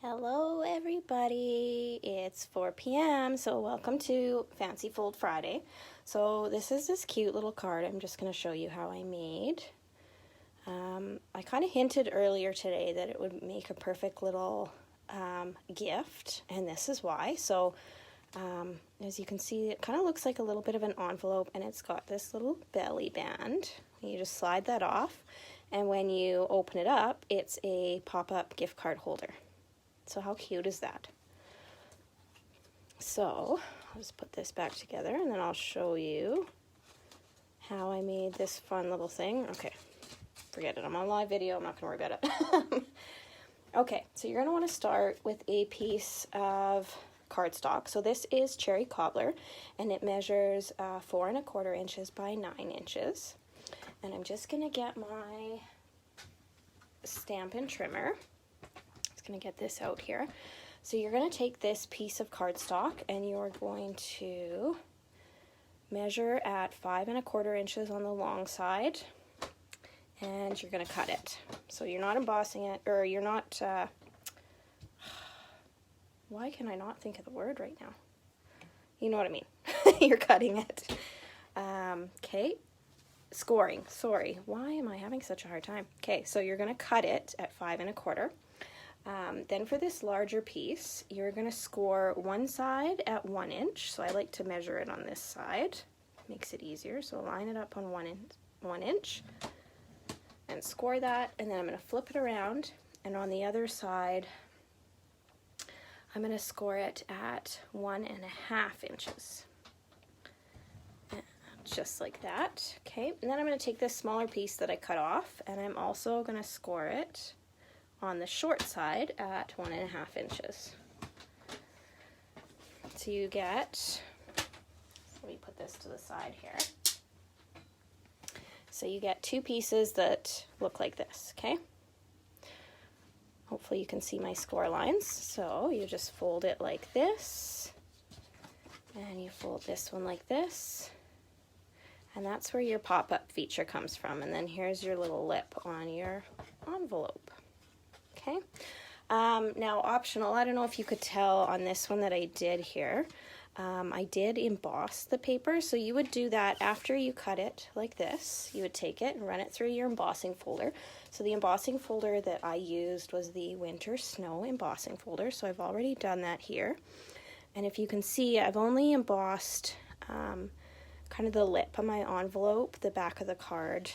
Hello everybody, it's 4 p.m. so welcome to Fancy Fold Friday. So this is this cute little card I'm just going to show you how I made. I kind of hinted earlier today that it would make a perfect little gift, and this is why. So as you can see, it kind of looks like a little bit of an envelope, and it's got this little belly band. You just slide that off, and when you open it up, it's a pop-up gift card holder. So how cute is that? So I'll just put this back together and then I'll show you how I made this fun little thing. Okay, forget it. I'm on live video. I'm not going to worry about it. Okay, so you're going to want to start with a piece of cardstock. So this is Cherry Cobbler, and it measures 4 1/4 inches by 9 inches. And I'm just going to get my Stampin' Trimmer. Going to get this out here. So you're going to take this piece of cardstock and you're going to measure at 5 1/4 inches on the long side, and you're going to cut it. So you're not embossing it, or you're not why can I not think of the word right now? You know what I mean. You're cutting it. Okay, scoring, sorry, why am I having such a hard time? Okay, so you're going to cut it at 5 1/4. Then for this larger piece, you're going to score one side at 1 inch. So I like to measure it on this side. Makes it easier. So line it up on 1 inch and score that. And then I'm going to flip it around. And on the other side, I'm going to score it at 1 1/2 inches. Just like that. Okay. And then I'm going to take this smaller piece that I cut off, and I'm also going to score it on the short side at 1 1/2 inches. So you get, let me put this to the side here. So you get two pieces that look like this, okay? Hopefully you can see my score lines. So you just fold it like this, and you fold this one like this, and that's where your pop-up feature comes from. And then here's your little lip on your envelope. Okay, now optional, I don't know if you could tell on this one that I did here, I did emboss the paper. So you would do that after you cut it like this. You would take it and run it through your embossing folder. So the embossing folder that I used was the Winter Snow embossing folder. So I've already done that here. And if you can see, I've only embossed kind of the lip of my envelope, the back of the card,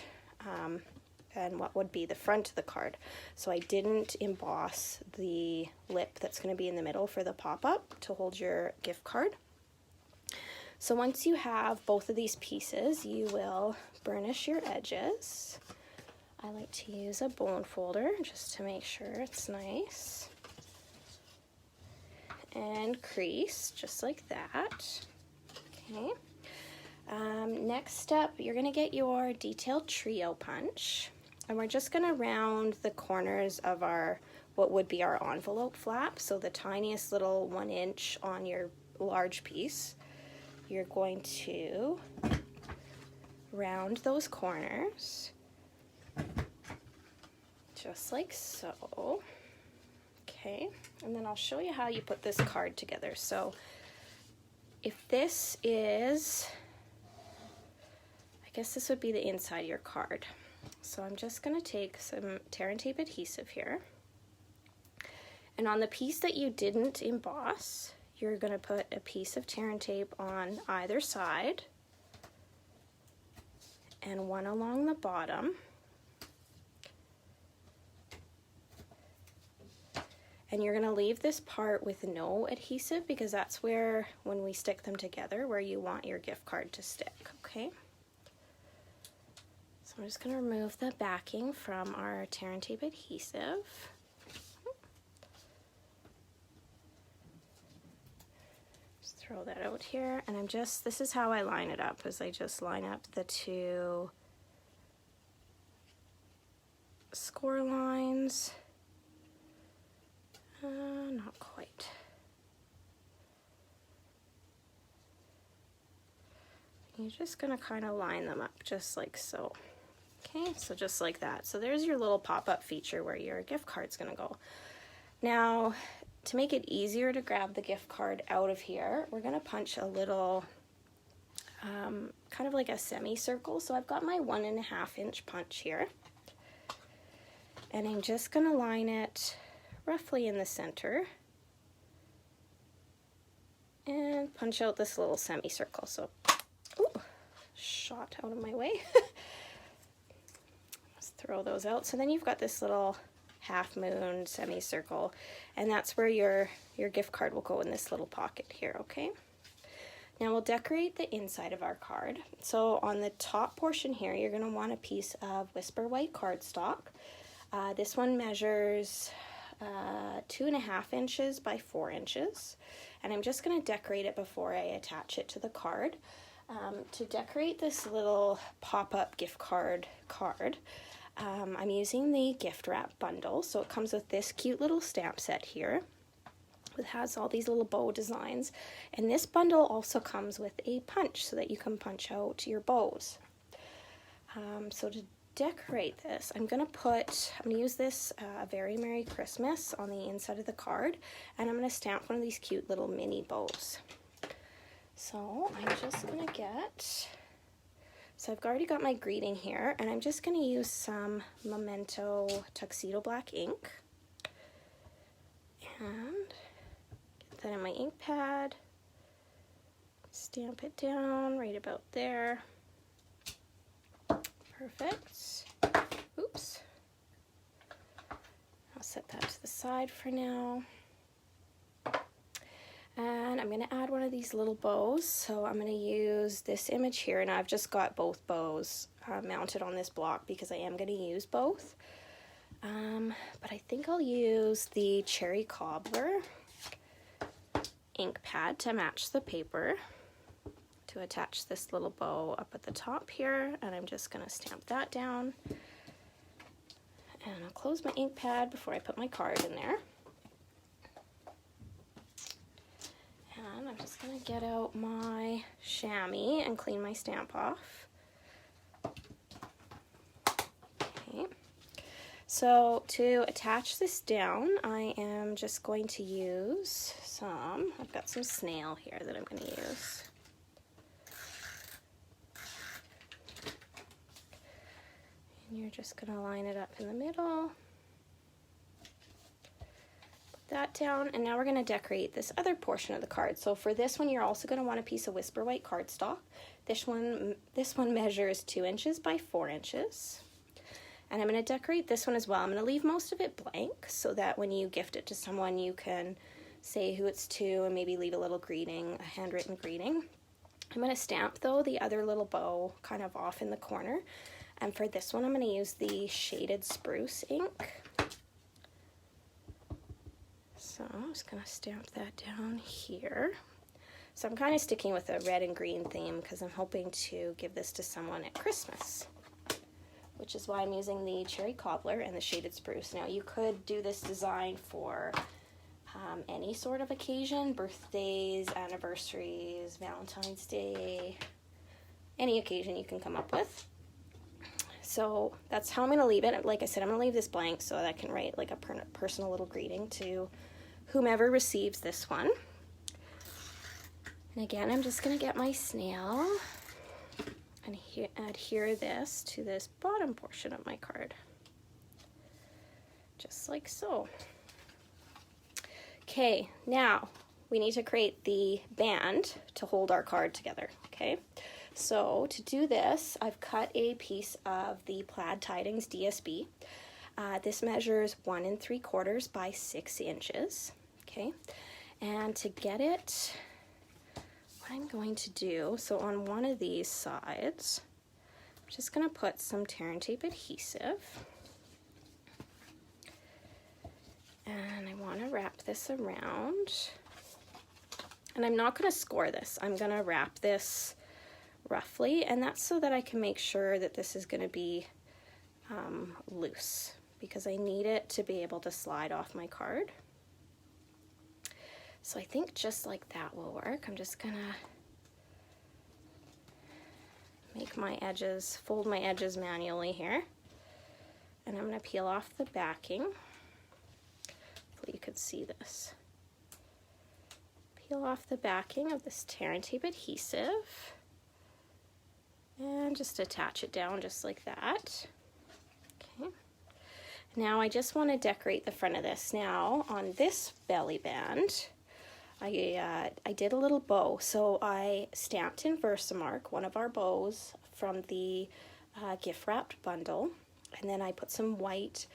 and what would be the front of the card. So I didn't emboss the lip that's going to be in the middle for the pop-up to hold your gift card. So once you have both of these pieces, you will burnish your edges. I like to use a bone folder just to make sure it's nice. And crease just like that. Okay. Next step, you're going to get your detailed trio punch. And we're just going to round the corners of our, what would be our envelope flap. So the tiniest little 1 inch on your large piece, you're going to round those corners, just like so. Okay, and then I'll show you how you put this card together. So if this is, I guess this would be the inside of your card. So I'm just going to take some tear and tape adhesive here, and on the piece that you didn't emboss, you're going to put a piece of tear and tape on either side and one along the bottom. And you're going to leave this part with no adhesive, because that's where, when we stick them together, where you want your gift card to stick, okay? So I'm just going to remove the backing from our tear and tape adhesive. Just throw that out here, and this is how I line it up, is I just line up the two score lines. Not quite. You're just going to kind of line them up just like so. Okay, so just like that. So there's your little pop-up feature where your gift card's going to go. Now, to make it easier to grab the gift card out of here, we're gonna punch a little, kind of like a semicircle. So I've got my 1.5 inch punch here. And I'm just gonna line it roughly in the center. And punch out this little semicircle. So, ooh, shot out of my way. Let's throw those out. So then you've got this little half moon semicircle, and that's where your gift card will go, in this little pocket here, okay? Now we'll decorate the inside of our card. So on the top portion here, you're gonna want a piece of Whisper White cardstock. This one measures 2.5 inches by 4 inches. And I'm just gonna decorate it before I attach it to the card. To decorate this little pop-up gift card, I'm using the gift wrap bundle. So it comes with this cute little stamp set here. It has all these little bow designs. And this bundle also comes with a punch so that you can punch out your bows. So to decorate this, I'm gonna use this Very Merry Christmas on the inside of the card, and I'm gonna stamp one of these cute little mini bows. So I'm just gonna so I've already got my greeting here, and I'm just gonna use some Memento Tuxedo Black ink and get that in my ink pad, stamp it down right about there. Perfect. Oops. I'll set that to the side for now. And I'm going to add one of these little bows. So I'm going to use this image here, and I've just got both bows mounted on this block because I am going to use both. But I think I'll use the Cherry Cobbler ink pad to match the paper, to attach this little bow up at the top here, and I'm just going to stamp that down. And I'll close my ink pad before I put my card in there. And I'm just going to get out my chamois and clean my stamp off. Okay. So to attach this down, I am just going to use I've got some snail here that I'm going to use. And you're just going to line it up in the middle. Put that down, and now we're going to decorate this other portion of the card. So for this one, you're also going to want a piece of Whisper White cardstock. This one measures 2 inches by 4 inches. And I'm going to decorate this one as well. I'm going to leave most of it blank so that when you gift it to someone, you can say who it's to and maybe leave a little greeting, a handwritten greeting. I'm going to stamp, though, the other little bow kind of off in the corner. And for this one, I'm going to use the Shaded Spruce ink. So I'm just going to stamp that down here. So I'm kind of sticking with a red and green theme because I'm hoping to give this to someone at Christmas, which is why I'm using the Cherry Cobbler and the Shaded Spruce. Now, you could do this design for any sort of occasion, birthdays, anniversaries, Valentine's Day, any occasion you can come up with. So that's how I'm going to leave it. Like I said, I'm going to leave this blank so that I can write like a personal little greeting to whomever receives this one. And again, I'm just going to get my snail and adhere this to this bottom portion of my card. Just like so. Okay, now we need to create the band to hold our card together, okay? So to do this, I've cut a piece of the Plaid Tidings DSB. This measures 1 3/4 by 6 inches, okay? And to get it, what I'm going to do, so on one of these sides, I'm just going to put some tear and tape adhesive. And I want to wrap this around. And I'm not going to score this. I'm going to wrap this roughly, and that's so that I can make sure that this is going to be loose, because I need it to be able to slide off my card. So I think just like that will work. I'm just going to make my edges, fold my edges manually here. And I'm going to peel off the backing. Hopefully you could see this. Peel off the backing of this tear and tape adhesive and just attach it down just like that. Okay. Now I just want to decorate the front of this. Now on this belly band, I did a little bow. So I stamped in Versamark one of our bows from the gift wrapped bundle, and then I put some white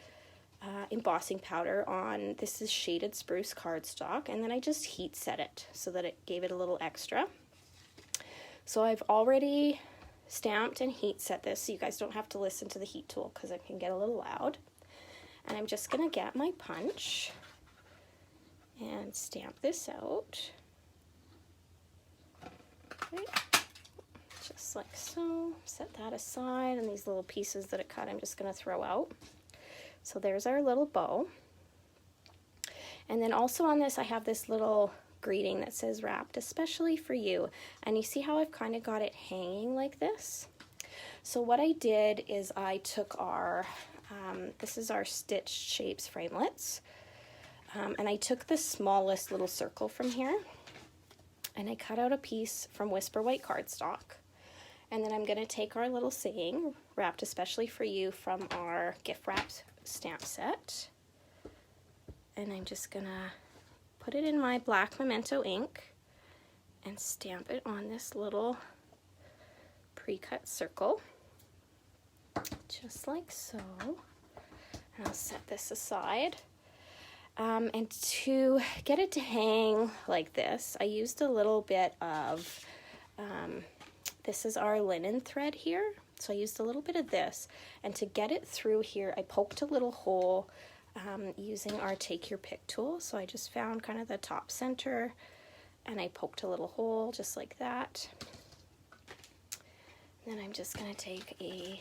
embossing powder on. This is shaded spruce cardstock, and then I just heat set it so that it gave it a little extra. So I've already stamped and heat set this, so you guys don't have to listen to the heat tool because it can get a little loud. And I'm just gonna get my punch and stamp this out. Okay. Just like so. Set that aside, and these little pieces that it cut I'm just gonna throw out. So there's our little bow. And then also on this I have this little greeting that says wrapped especially for you, and you see how I've kind of got it hanging like this. So what I did is I took our this is our Stitch Shapes framelits, and I took the smallest little circle from here and I cut out a piece from Whisper White cardstock, and then I'm going to take our little saying wrapped especially for you from our gift wrapped stamp set, and I'm just gonna put it in my black Memento ink and stamp it on this little pre-cut circle, just like so. And I'll set this aside. And to get it to hang like this, I used a little bit of, this is our linen thread here. So I used a little bit of this, and to get it through here, I poked a little hole using our Take Your Pick tool. So I just found kind of the top center, and I poked a little hole just like that. And then I'm just going to take a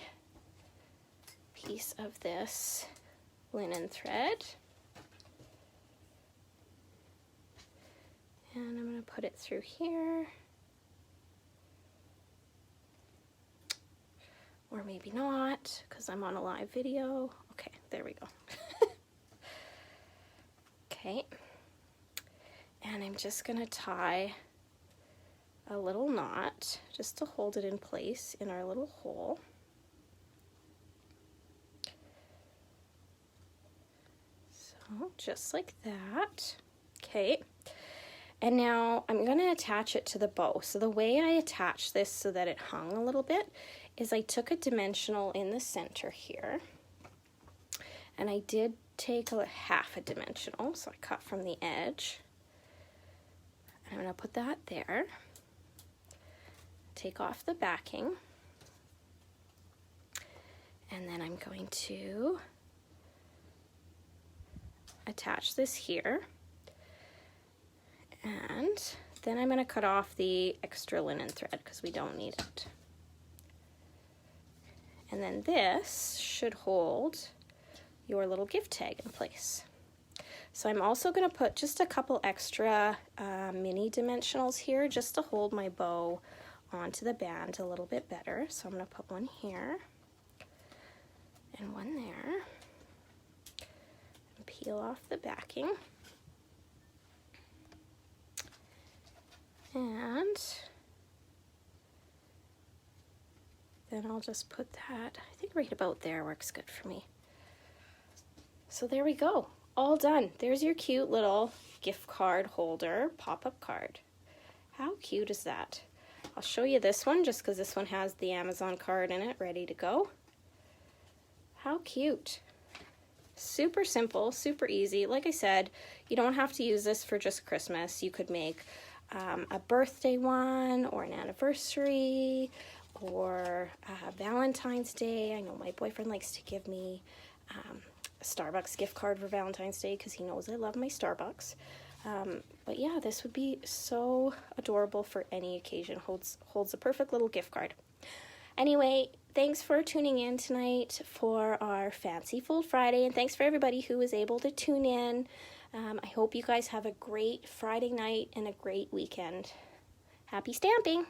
piece of this linen thread, and I'm going to put it through here. Or maybe not, because I'm on a live video. Okay, there we go. Okay, and I'm just gonna tie a little knot just to hold it in place in our little hole. So just like that. Okay, and now I'm gonna attach it to the bow. So the way I attached this so that it hung a little bit is I took a dimensional in the center here, and I did take half a dimensional, so I cut from the edge. I'm going to put that there, take off the backing, and then I'm going to attach this here, and then I'm going to cut off the extra linen thread because we don't need it. And then this should hold your little gift tag in place. So I'm also going to put just a couple extra mini dimensionals here just to hold my bow onto the band a little bit better. So I'm going to put one here and one there. And peel off the backing. And then I'll just put that, I think right about there works good for me. So there we go, all done. There's your cute little gift card holder pop-up card. How cute is that? I'll show you this one just because this one has the Amazon card in it ready to go. How cute. Super simple, super easy. Like I said, you don't have to use this for just Christmas. You could make a birthday one or an anniversary or Valentine's Day. I know my boyfriend likes to give me a Starbucks gift card for Valentine's Day because he knows I love my Starbucks. But yeah, this would be so adorable for any occasion. Holds a perfect little gift card. Anyway, thanks for tuning in tonight for our Fancy Fold Friday, and thanks for everybody who was able to tune in. I hope you guys have a great Friday night and a great weekend. Happy stamping!